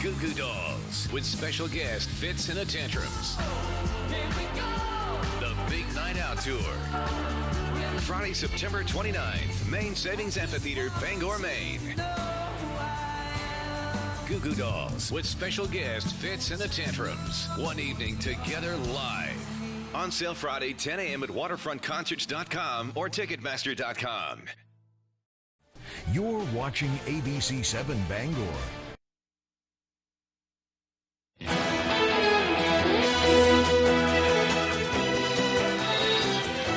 Goo Goo Dolls with special guest Fits in a Tantrums. The Big Night Out Tour. Friday, September 29th, Maine Savings Amphitheater, Bangor, Maine. Goo Goo Dolls with special guest Fits in the Tantrums. One evening together live. On sale Friday, 10 a.m. at waterfrontconcerts.com or ticketmaster.com. You're watching ABC 7 Bangor.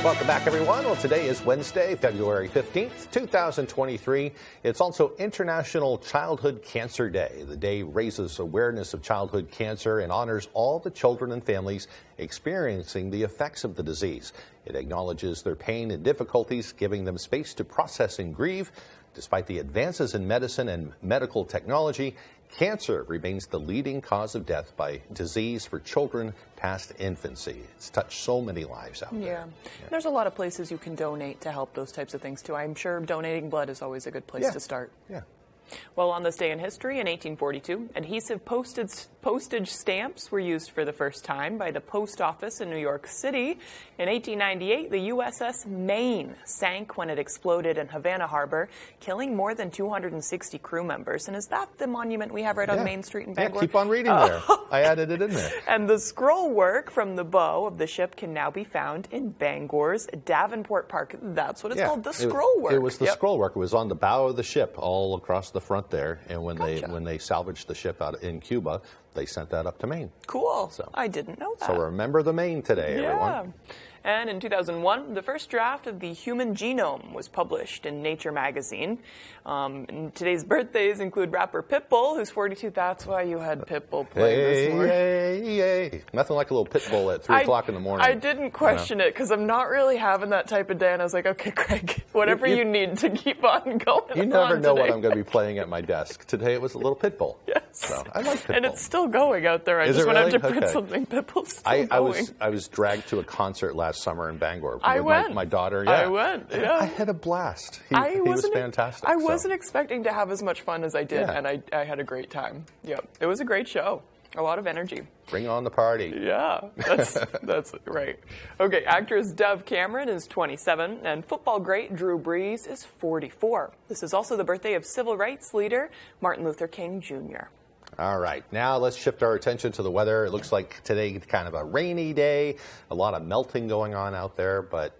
Welcome back, everyone. Well, today is Wednesday, February 15th, 2023. It's also International Childhood Cancer Day. The day raises awareness of childhood cancer and honors all the children and families experiencing the effects of the disease. It acknowledges their pain and difficulties, giving them space to process and grieve. Despite the advances in medicine and medical technology, cancer remains the leading cause of death by disease for children past infancy. It's touched so many lives out there. Yeah. There's a lot of places you can donate to help those types of things, too. I'm sure donating blood is always a good place to start. Yeah. Well, on this day in history, in 1842, adhesive postage stamps were used for the first time by the post office in New York City. In 1898, the USS Maine sank when it exploded in Havana Harbor, killing more than 260 crew members. And is that the monument we have right on Main Street in Bangor? Yeah, keep on reading there. I added it in there. And the scroll work from the bow of the ship can now be found in Bangor's Davenport Park. That's what it's called, the scroll work. It was the scroll work. It was on the bow of the ship all across the front there, and when they salvaged the ship out in Cuba, they sent that up to Maine. Cool. So I didn't know that. So remember the Maine today, everyone. And in 2001, the first draft of the human genome was published in Nature magazine. And today's birthdays include rapper Pitbull, who's 42. That's why you had Pitbull play this morning. Hey. Nothing like a little Pitbull at 3 o'clock in the morning. I didn't question it because I'm not really having that type of day. And I was like, okay, Craig, whatever you need to keep on going. You never know what I'm going to be playing at my desk. Today it was a little Pitbull. Yes. So I like Pitbull. And it's still going out there. I just wanted to put something. Pitbull's still going. I was dragged to a concert last summer in Bangor. I went. My daughter. I went. Yeah. I had a blast. He was fantastic. I wasn't expecting to have as much fun as I did, and I had a great time. Yep. It was a great show. A lot of energy. Bring on the party. Yeah, that's right. Okay, actress Dove Cameron is 27, and football great Drew Brees is 44. This is also the birthday of civil rights leader Martin Luther King Jr. All right, now let's shift our attention to the weather. It looks like today kind of a rainy day, a lot of melting going on out there, but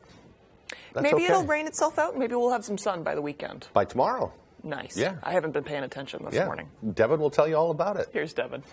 that's maybe okay. It'll rain itself out. Maybe we'll have some sun by the weekend. By tomorrow. Nice. Yeah. I haven't been paying attention this morning. Devin will tell you all about it. Here's Devin.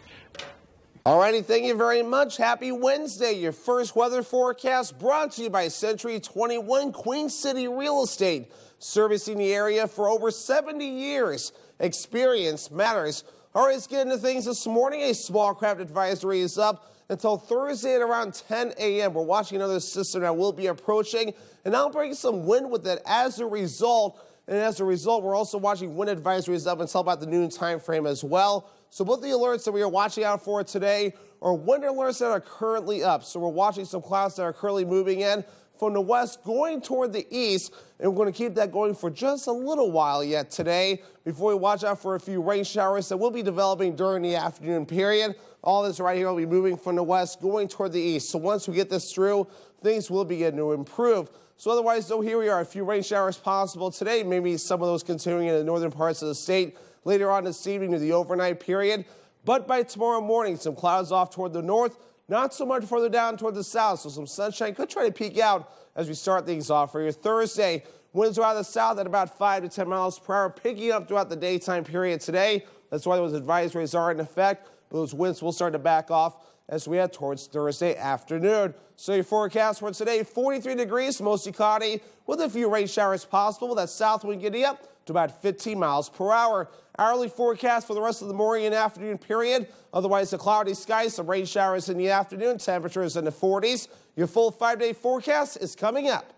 All righty, thank you very much. Happy Wednesday. Your first weather forecast brought to you by Century 21 Queen City Real Estate, servicing the area for over 70 years. Experience matters. All right, let's get into things this morning. A small craft advisory is up until Thursday at around 10 a.m. We're watching another system that will be approaching, and I'll bring some wind with it as a result. And as a result, we're also watching wind advisories up until about the noon time frame as well. So both the alerts that we are watching out for today are wind alerts that are currently up. So we're watching some clouds that are currently moving in from the west going toward the east, and we're going to keep that going for just a little while yet today before we watch out for a few rain showers that will be developing during the afternoon period. All this right here will be moving from the west going toward the east. So once we get this through, things will begin to improve. So otherwise, though, here we are, a few rain showers possible today, maybe some of those continuing in the northern parts of the state later on this evening to the overnight period. But by tomorrow morning, some clouds off toward the north, not so much further down toward the south, so some sunshine could try to peek out as we start things off for your Thursday. Winds are out of the south at about 5 to 10 miles per hour, picking up throughout the daytime period today. That's why those advisories are in effect. Those winds will start to back off as we head towards Thursday afternoon. So your forecast for today, 43 degrees, mostly cloudy, with a few rain showers possible. That south wind getting up to about 15 miles per hour. Hourly forecast for the rest of the morning and afternoon period. Otherwise, a cloudy sky, some rain showers in the afternoon, temperatures in the 40s. Your full 5-day forecast is coming up.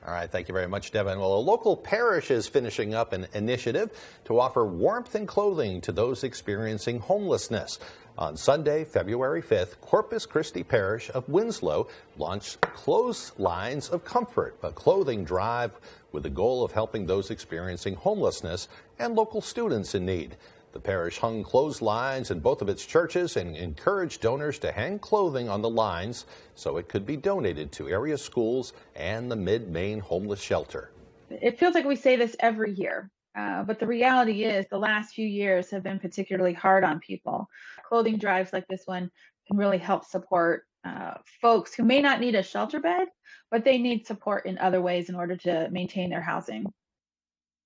All right, thank you very much, Devin. Well, a local parish is finishing up an initiative to offer warmth and clothing to those experiencing homelessness. On Sunday, February 5th, Corpus Christi Parish of Winslow launched Clotheslines of Comfort, a clothing drive with the goal of helping those experiencing homelessness and local students in need. The parish hung clotheslines in both of its churches and encouraged donors to hang clothing on the lines so it could be donated to area schools and the Mid-Maine homeless shelter. It feels like we say this every year, but the reality is the last few years have been particularly hard on people. Clothing drives like this one can really help support folks who may not need a shelter bed, but they need support in other ways in order to maintain their housing.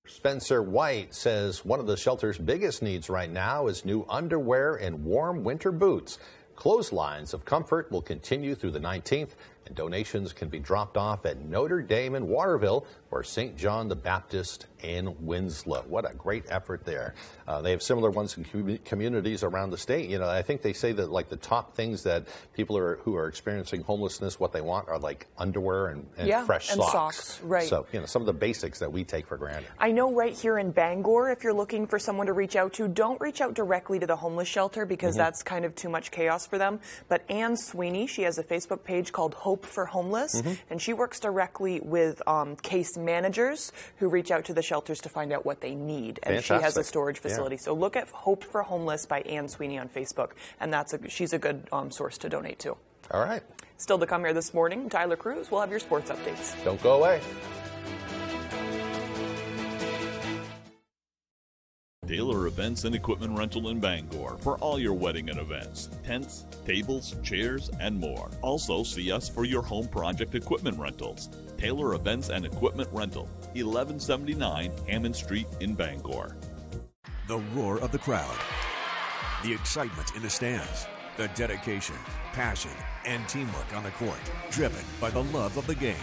Spencer White says one of the shelter's biggest needs right now is new underwear and warm winter boots. Clotheslines of Comfort will continue through the 19th, and donations can be dropped off at Notre Dame in Waterville or St. John the Baptist in Winslow. What a great effort there. They have similar ones in communities around the state. You know, I think they say that like the top things that people who are experiencing homelessness, what they want are like underwear and fresh and socks. socks. Right. So, you know, some of the basics that we take for granted. I know right here in Bangor, if you're looking for someone to reach out to, don't reach out directly to the homeless shelter because that's kind of too much chaos for them. But Ann Sweeney, she has a Facebook page called Hope for Homeless, and she works directly with case managers who reach out to the shelters to find out what they need. And Fantastic. she has a storage facility. So look at Hope for Homeless by Ann Sweeney on Facebook, and she's a good source to donate to. All right. Still to come here this morning, Tyler Cruz will have your sports updates. Don't go away. Taylor Events and Equipment Rental in Bangor for all your wedding and events. Tents, tables, chairs, and more. Also, see us for your home project equipment rentals. Taylor Events and Equipment Rental, 1179 Hammond Street in Bangor. The roar of the crowd, the excitement in the stands, the dedication, passion, and teamwork on the court, driven by the love of the game.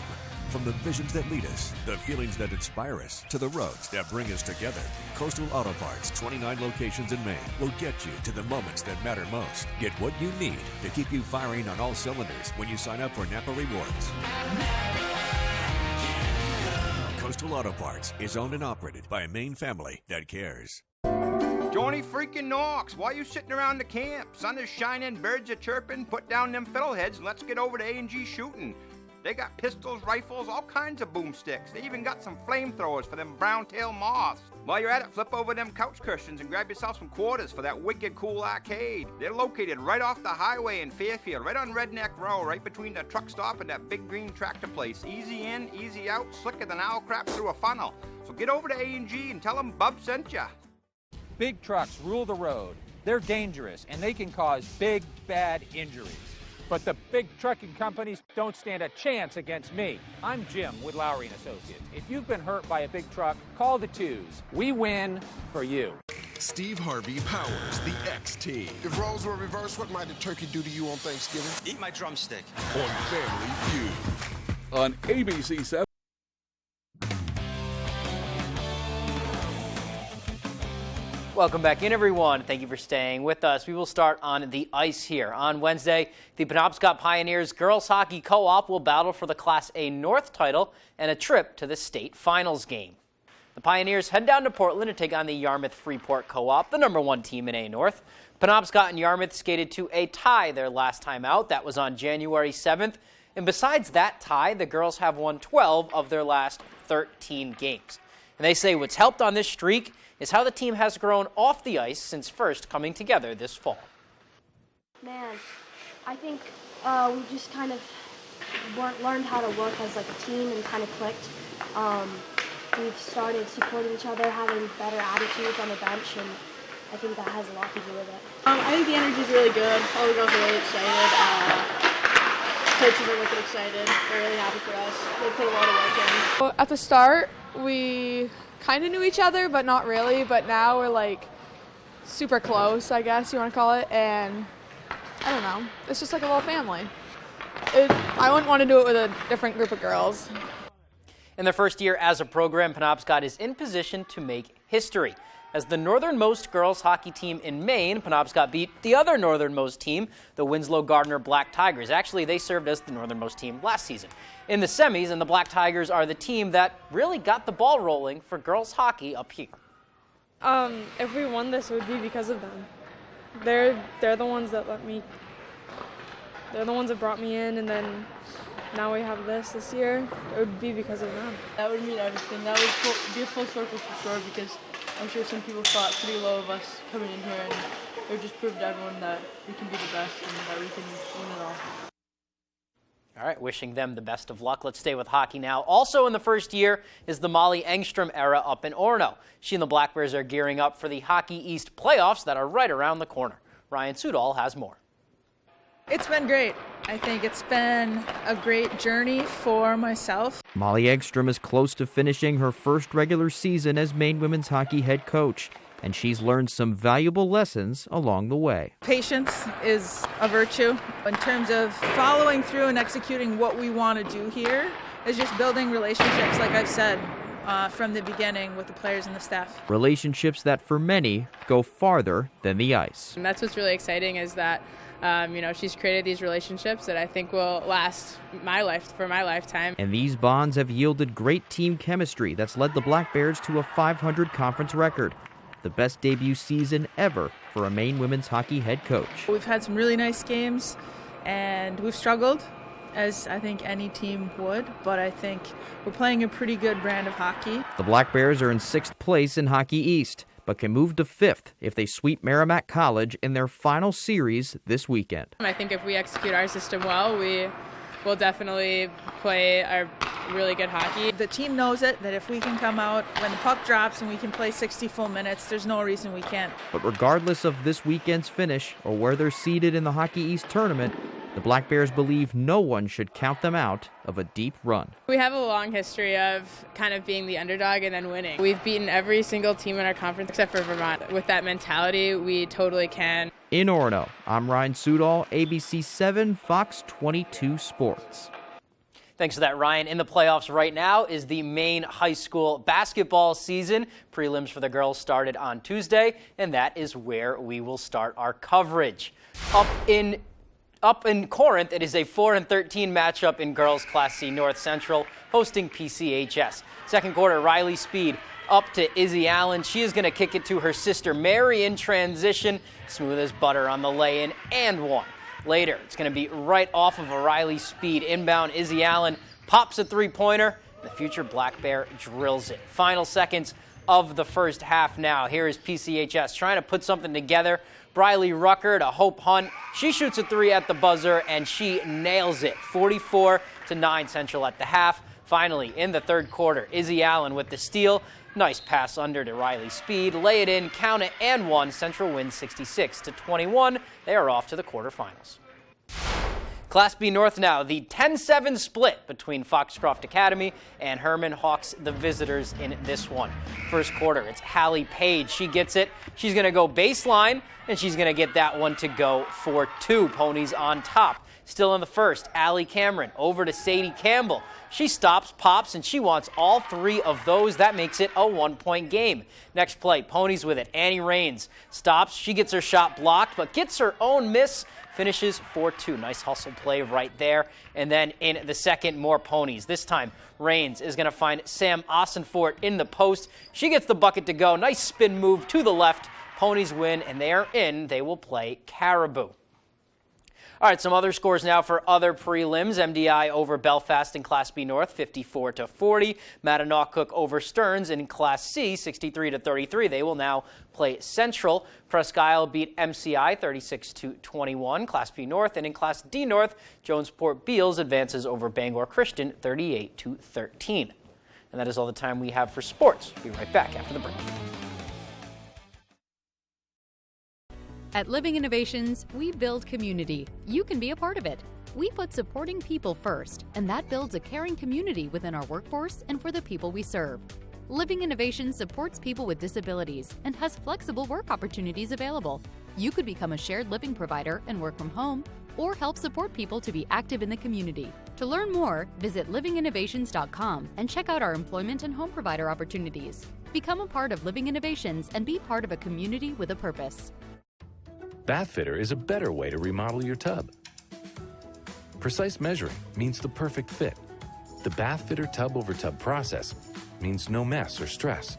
From the visions that lead us, the feelings that inspire us, to the roads that bring us together, Coastal Auto Parts, 29 locations in Maine, will get you to the moments that matter most. Get what you need to keep you firing on all cylinders when you sign up for Napa Rewards. Coastal Auto Parts is owned and operated by a Maine family that cares. Johnny freaking Knox, why you sitting around the camp? Sun is shining, birds are chirping, put down them fiddleheads and let's get over to A&G shooting. They got pistols, rifles, all kinds of boomsticks. They even got some flamethrowers for them brown-tailed moths. While you're at it, flip over them couch cushions and grab yourself some quarters for that wicked cool arcade. They're located right off the highway in Fairfield, right on Redneck Row, right between the truck stop and that big green tractor place. Easy in, easy out, slicker than owl crap through a funnel. So get over to A&G and tell them Bub sent ya. Big trucks rule the road. They're dangerous and they can cause big, bad injuries. But the big trucking companies don't stand a chance against me. I'm Jim with Lowry & Associates. If you've been hurt by a big truck, call the twos. We win for you. Steve Harvey powers the XT. If roles were reversed, what might a turkey do to you on Thanksgiving? Eat my drumstick. On Family Feud. On ABC 7. Welcome back in, everyone. Thank you for staying with us. We will start on the ice here. On Wednesday, the Penobscot Pioneers girls hockey co-op will battle for the Class A North title and a trip to the state finals game. The Pioneers head down to Portland to take on the Yarmouth Freeport Co-op, the #1 team in A North. Penobscot and Yarmouth skated to a tie their last time out. That was on January 7th. And besides that tie, the girls have won 12 of their last 13 games. And they say what's helped on this streak is how the team has grown off the ice since first coming together this fall. Man, I think we just kind of learned how to work as like a team and kind of clicked. We've started supporting each other, having better attitudes on the bench, and I think that has a lot to do with it. I think the energy is really good. All the girls are really excited. Coaches are looking excited. They're really happy for us. They put a lot of work in. At the start, we kind of knew each other, but not really. But now we're like super close, I guess you want to call it. And I don't know. It's just like a little family. I wouldn't want to do it with a different group of girls. In their first year as a program, Penobscot is in position to make history. As the northernmost girls hockey team in Maine, Penobscot beat the other northernmost team, the Winslow-Gardner Black Tigers. Actually, they served as the northernmost team last season. In the semis, and the Black Tigers are the team that really got the ball rolling for girls hockey up here. If we won this, it would be because of them. They're the ones that they're the ones that brought me in, and then now we have this year. It would be because of them. That would mean everything. That would be a full circle for sure, because I'm sure some people thought pretty low of us coming in here, and it would just prove to everyone that we can be the best and that we can win it all. All right, wishing them the best of luck. Let's stay with hockey now. Also in the first year is the Molly Engstrom era up in Orono. She and the Black Bears are gearing up for the Hockey East playoffs that are right around the corner. Ryan Sudol has more. It's been great. I think it's been a great journey for myself. Molly Engstrom is close to finishing her first regular season as Maine women's hockey head coach, and she's learned some valuable lessons along the way. Patience is a virtue. In terms of following through and executing what we want to do here is just building relationships, like I've said, from the beginning with the players and the staff. Relationships that for many go farther than the ice. And that's what's really exciting is that she's created these relationships that I think will last for my lifetime. And these bonds have yielded great team chemistry that's led the Black Bears to a 500 conference record, the best debut season ever for a Maine women's hockey head coach. We've had some really nice games, and we've struggled, as I think any team would, but I think we're playing a pretty good brand of hockey. The Black Bears are in 6th place in Hockey East, but can move to 5th if they sweep Merrimack College in their final series this weekend. I think if we execute our system well, we will definitely play a really good hockey. The team knows it, that if we can come out when the puck drops and we can play 60 full minutes, there's no reason we can't. But regardless of this weekend's finish or where they're seated in the Hockey East tournament, the Black Bears believe no one should count them out of a deep run. We have a long history of kind of being the underdog and then winning. We've beaten every single team in our conference except for Vermont. With that mentality, we totally can. In Orono, I'm Ryan Sudol, ABC 7, Fox 22 Sports. Thanks for that, Ryan. In the playoffs right now is the Maine high school basketball season. Prelims for the girls started on Tuesday, and that is where we will start our coverage. Up in Corinth, it is a 4-13 matchup in girls Class C North Central, hosting PCHS. Second quarter, Riley Speed up to Izzy Allen. She is going to kick it to her sister Mary in transition. Smooth as butter on the lay-in and one. Later, it's going to be right off of a Riley Speed inbound. Izzy Allen pops a three-pointer. The future Black Bear drills it. Final seconds of the first half now. Here is PCHS trying to put something together. Briley Rucker to Hope Hunt. She shoots a three at the buzzer, and she nails it. 44-9 Central at the half. Finally, in the third quarter, Izzy Allen with the steal. Nice pass under to Riley Speed. Lay it in, count it, and one. Central wins 66-21. They are off to the quarterfinals. Class B North now, the 10-7 split between Foxcroft Academy and Herman Hawks, the visitors in this one. First quarter, it's Hallie Page. She gets it. She's going to go baseline, and she's going to get that one to go for two. Ponies on top. Still in the first, Allie Cameron over to Sadie Campbell. She stops, pops, and she wants all three of those. That makes it a one-point game. Next play, Ponies with it. Annie Raines stops. She gets her shot blocked, but gets her own miss. Finishes 4-2. Nice hustle play right there. And then in the second, more Ponies. This time, Raines is going to find Sam Ossenfort in the post. She gets the bucket to go. Nice spin move to the left. Ponies win and they are in. They will play Caribou. All right, some other scores now for other prelims. MDI over Belfast in Class B North, 54-40. Mattanock over Stearns in Class C, 63-33. They will now play Central. Presque Isle beat MCI 36-21, Class B North. And in Class D North, Jonesport Beals advances over Bangor Christian, 38-13. And that is all the time we have for sports. We'll be right back after the break. At Living Innovations, we build community. You can be a part of it. We put supporting people first, and that builds a caring community within our workforce and for the people we serve. Living Innovations supports people with disabilities and has flexible work opportunities available. You could become a shared living provider and work from home, or help support people to be active in the community. To learn more, visit livinginnovations.com and check out our employment and home provider opportunities. Become a part of Living Innovations and be part of a community with a purpose. Bathfitter is a better way to remodel your tub. Precise measuring means the perfect fit. The Bathfitter tub-over-tub process means no mess or stress.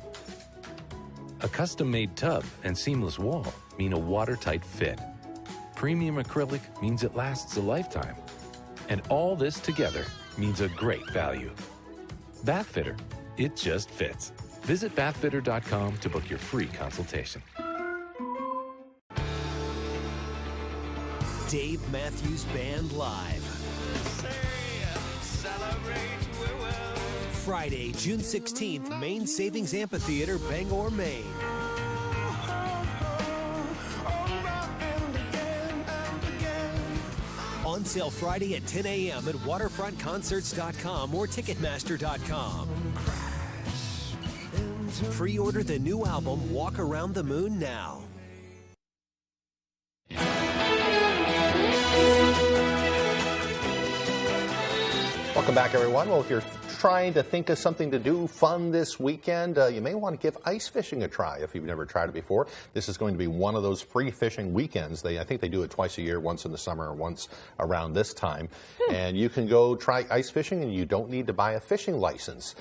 A custom-made tub and seamless wall mean a watertight fit. Premium acrylic means it lasts a lifetime. And all this together means a great value. Bathfitter, it just fits. Visit bathfitter.com to book your free consultation. Dave Matthews Band Live. Friday, June 16th, Maine Savings Amphitheater, Bangor, Maine. On sale Friday at 10 a.m. at waterfrontconcerts.com or ticketmaster.com. Pre-order the new album, Walk Around the Moon, now. Welcome back, everyone. Well, if you're trying to think of something to do fun this weekend, you may want to give ice fishing a try if you've never tried it before. This is going to be one of those free fishing weekends. I think they do it twice a year, once in the summer and once around this time. And you can go try ice fishing, and you don't need to buy a fishing license.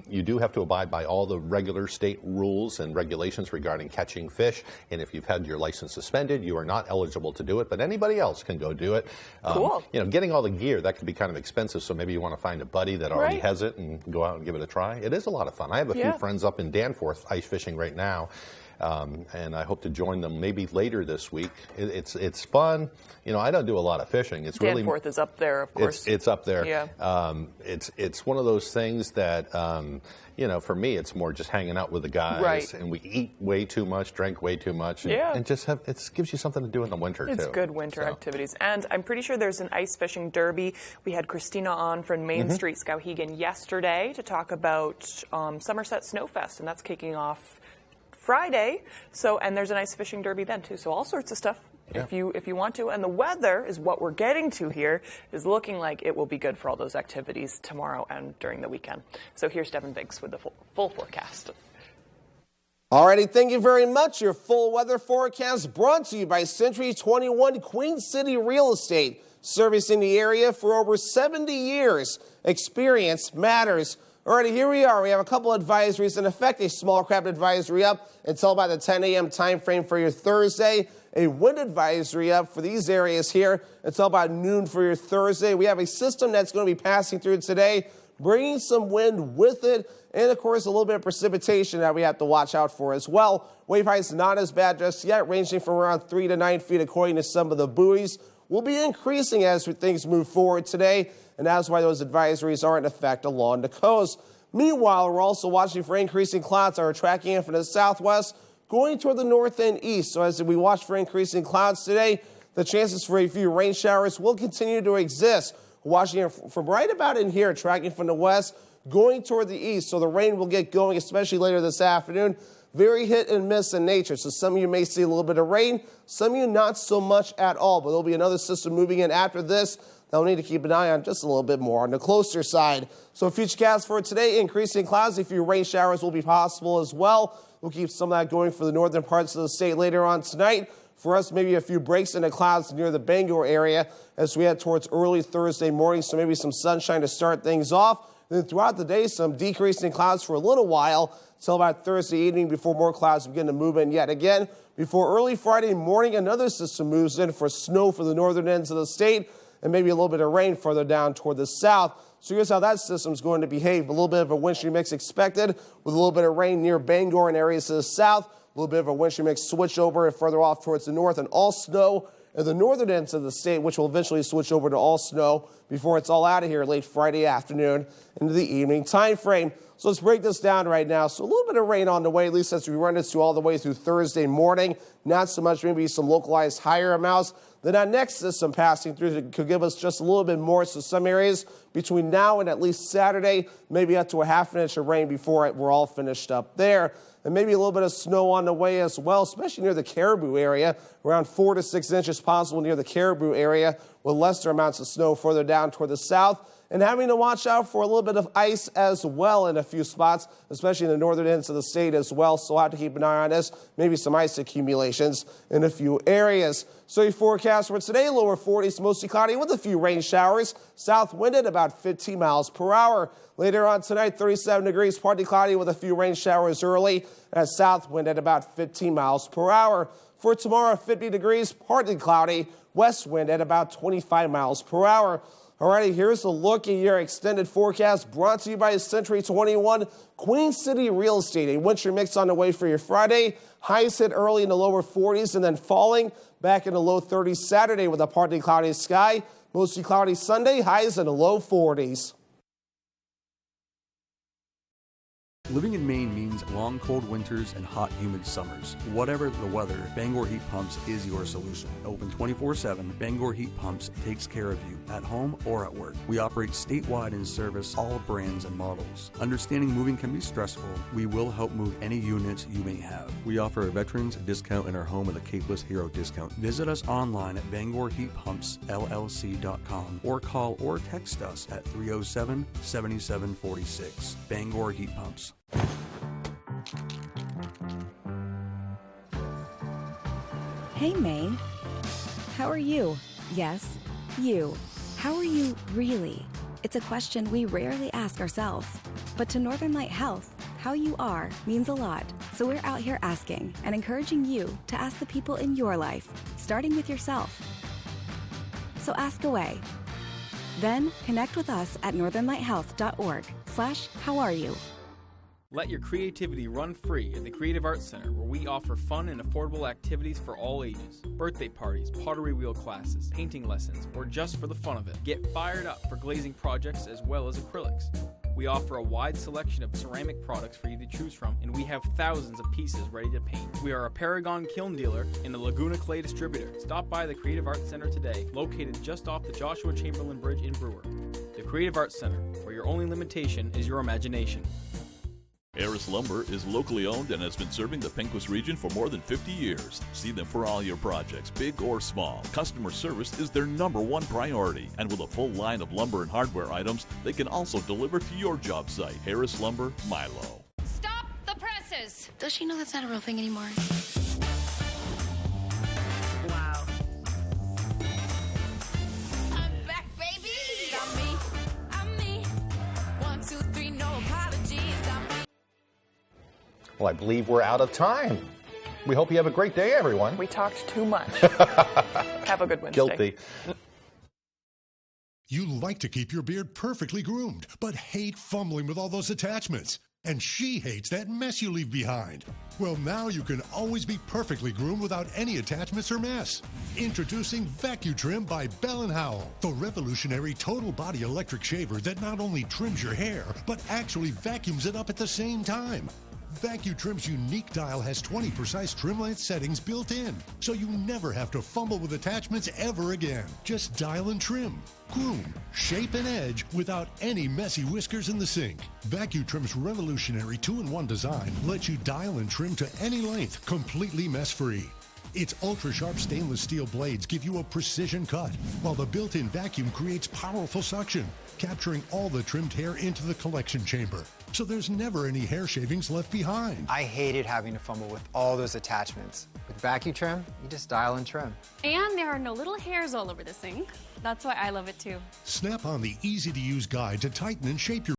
You do have to abide by all the regular state rules and regulations regarding catching fish. And if you've had your license suspended, you are not eligible to do it, but anybody else can go do it. Cool. Getting all the gear, that can be kind of expensive, so maybe you want to find a buddy that already has it and go out and give it a try. It is a lot of fun. I have a few friends up in Danforth ice fishing right now, and I hope to join them maybe later this week. It's fun. I don't do a lot of fishing. It's Danforth is up there, of course. It's up there. Yeah. It's one of those things that for me, it's more just hanging out with the guys, and we eat way too much, drink way too much, and just it gives you something to do in the winter too. It's good winter activities, and I'm pretty sure there's an ice fishing derby. We had Christina on from Main Street Skowhegan yesterday to talk about Somerset Snowfest, and that's kicking off Friday. And there's an ice fishing derby then too. So all sorts of stuff. Yeah. If you want to. And the weather is what we're getting to here, is looking like it will be good for all those activities tomorrow and during the weekend. So here's Devin Biggs with the full forecast. Alrighty, thank you very much. Your full weather forecast brought to you by Century 21 Queen City Real Estate, servicing the area for over 70 years. Experience matters. Alrighty, here we are. We have a couple advisories in effect. A small craft advisory up until about the 10 a.m. time frame for your Thursday. A wind advisory up for these areas here until about noon for your Thursday. We have a system that's going to be passing through today, bringing some wind with it, and of course a little bit of precipitation that we have to watch out for as well. Wave heights not as bad just yet, ranging from around 3 to 9 feet according to some of the buoys. Will be increasing as things move forward today, and that's why those advisories are in effect along the coast. Meanwhile, we're also watching for increasing clouds that are tracking in from the southwest, going toward the north and east. So as we watch for increasing clouds today, the chances for a few rain showers will continue to exist. Watching from right about in here, tracking from the west, going toward the east. So the rain will get going, especially later this afternoon. Very hit and miss in nature. So some of you may see a little bit of rain, some of you not so much at all. But there'll be another system moving in after this. They'll need to keep an eye on just a little bit more on the closer side. So futurecast for today, increasing clouds. A few rain showers will be possible as well. We'll keep some of that going for the northern parts of the state later on tonight. For us, maybe a few breaks in the clouds near the Bangor area as we head towards early Thursday morning. So maybe some sunshine to start things off. Then throughout the day, some decreasing clouds for a little while until about Thursday evening before more clouds begin to move in yet again. Before early Friday morning, another system moves in for snow for the northern ends of the state and maybe a little bit of rain further down toward the south. So here's how that system's going to behave. A little bit of a wintry mix expected with a little bit of rain near Bangor and areas to the south. A little bit of a wintry mix switch over and further off towards the north, and all snow in the northern ends of the state, which will eventually switch over to all snow before it's all out of here late Friday afternoon into the evening time frame. So let's break this down right now. So a little bit of rain on the way, at least as we run into all the way through Thursday morning. Not so much, maybe some localized higher amounts. Then our next system passing through could give us just a little bit more. So some areas between now and at least Saturday, maybe up to a half an inch of rain before we're all finished up there. And maybe a little bit of snow on the way as well, especially near the Caribou area, around 4 to 6 inches possible near the Caribou area, with lesser amounts of snow further down toward the south. And having to watch out for a little bit of ice as well in a few spots, especially in the northern ends of the state as well. So we'll have to keep an eye on this. Maybe some ice accumulations in a few areas. So your forecast for today, lower 40s, mostly cloudy with a few rain showers. South wind at about 15 miles per hour. Later on tonight, 37 degrees, partly cloudy with a few rain showers early. And a south wind at about 15 miles per hour. For tomorrow, 50 degrees, partly cloudy. West wind at about 25 miles per hour. Alrighty, here's a look at your extended forecast brought to you by Century 21 Queen City Real Estate. A wintry mix on the way for your Friday. Highs hit early in the lower 40s and then falling back in the low 30s Saturday with a partly cloudy sky. Mostly cloudy Sunday, highs in the low 40s. Living in Maine means long, cold winters and hot, humid summers. Whatever the weather, Bangor Heat Pumps is your solution. Open 24/7, Bangor Heat Pumps takes care of you at home or at work. We operate statewide and service all brands and models. Understanding moving can be stressful. We will help move any units you may have. We offer a veterans discount in our home with a Capeless Hero discount. Visit us online at BangorHeatPumpsLLC.com or call or text us at 307-7746. Bangor Heat Pumps. Hey, Maine. How are you? Yes, you. How are you really? It's a question we rarely ask ourselves. But to Northern Light Health, how you are means a lot. So we're out here asking and encouraging you to ask the people in your life, starting with yourself. So ask away. Then connect with us at northernlighthealth.org/howareyou. Let your creativity run free at the Creative Arts Center, where we offer fun and affordable activities for all ages. Birthday parties, pottery wheel classes, painting lessons, or just for the fun of it. Get fired up for glazing projects as well as acrylics. We offer a wide selection of ceramic products for you to choose from, and we have thousands of pieces ready to paint. We are a Paragon kiln dealer and a Laguna Clay distributor. Stop by the Creative Arts Center today, located just off the Joshua Chamberlain Bridge in Brewer. The Creative Arts Center, where your only limitation is your imagination. Harris Lumber is locally owned and has been serving the Pequot region for more than 50 years. See them for all your projects, big or small. Customer service is their #1 priority. And with a full line of lumber and hardware items, they can also deliver to your job site. Harris Lumber, Milo. Stop the presses! Does she know that's not a real thing anymore? Wow. I'm back, baby! I'm me. 1, 2, 3, no apologies. Well, I believe we're out of time. We hope you have a great day, everyone. We talked too much. Have a good Wednesday. Guilty. You like to keep your beard perfectly groomed, but hate fumbling with all those attachments. And she hates that mess you leave behind. Well, now you can always be perfectly groomed without any attachments or mess. Introducing VacuTrim by Bell & Howell, the revolutionary total body electric shaver that not only trims your hair, but actually vacuums it up at the same time. VacuTrim's unique dial has 20 precise trim length settings built in, so you never have to fumble with attachments ever again. Just dial and trim, groom, shape, and edge without any messy whiskers in the sink. VacuTrim's revolutionary 2-in-1 design lets you dial and trim to any length, completely mess-free. Its ultra-sharp stainless steel blades give you a precision cut, while the built-in vacuum creates powerful suction, capturing all the trimmed hair into the collection chamber. So there's never any hair shavings left behind. I hated having to fumble with all those attachments. With VacuTrim, you just dial and trim. And there are no little hairs all over the sink. That's why I love it too. Snap on the easy-to-use guide to tighten and shape your